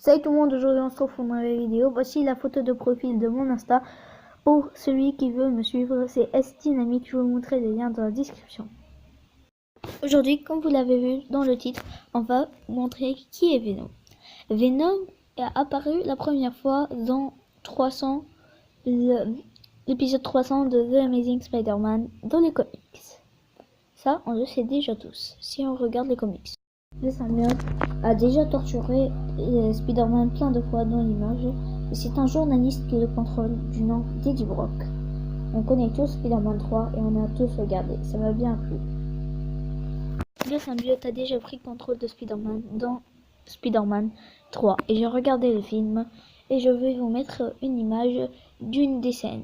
Salut tout le monde, aujourd'hui on se retrouve pour une nouvelle vidéo. Voici la photo de profil de mon Insta. Pour celui qui veut me suivre, c'est Dynamique. Je vais vous montrer les liens dans la description. Aujourd'hui, comme vous l'avez vu dans le titre, on va montrer qui est Venom. Venom est apparu la première fois dans l'épisode 300 de The Amazing Spider-Man dans les comics. Ça, on le sait déjà tous, si on regarde les comics. Le symbiote a déjà torturé Spider-Man plein de fois dans l'image, et c'est un journaliste qui le contrôle du nom d'Eddie Brock. On connaît tous Spider-Man 3 et on a tous regardé, ça m'a bien plu. Le symbiote a déjà pris contrôle de Spider-Man dans Spider-Man 3 et j'ai regardé le film et je vais vous mettre une image d'une des scènes.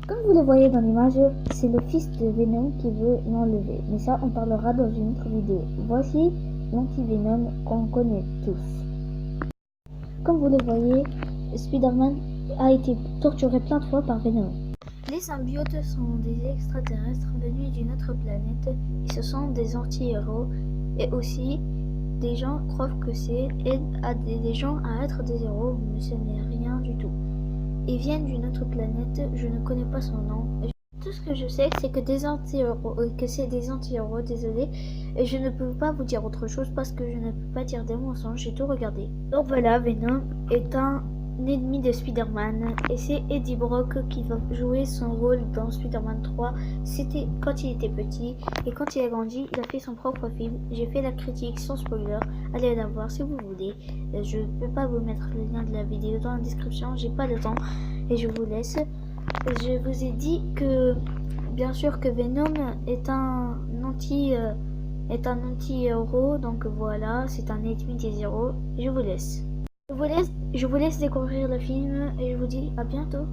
Comme vous le voyez dans l'image, c'est le fils de Venom qui veut l'enlever, mais ça on parlera dans une autre vidéo. Voici l'anti-Venom qu'on connaît tous. Comme vous le voyez, Spider-Man a été torturé plein de fois par Venom. Les symbiotes sont des extraterrestres venus d'une autre planète et ce sont des anti-héros et aussi des gens croient que c'est aide des gens à être des héros, mais ce n'est rien du tout. Ils viennent d'une autre planète, je ne connais pas son nom. Tout ce que je sais, c'est que c'est des anti-héros, désolé, et je ne peux pas vous dire autre chose parce que je ne peux pas dire des mensonges, j'ai tout regardé. Donc voilà, Venom est un ennemi de Spider-Man, et c'est Eddie Brock qui va jouer son rôle dans Spider-Man 3. C'était quand il était petit, et quand il a grandi, il a fait son propre film. J'ai fait la critique sans spoiler, allez la voir si vous voulez. Je ne peux pas vous mettre le lien de la vidéo dans la description, j'ai pas le temps, et je vous laisse. Je vous ai dit que, bien sûr, que Venom est un anti-héros, donc voilà, c'est un ennemi des héros. Je vous laisse découvrir le film et je vous dis à bientôt.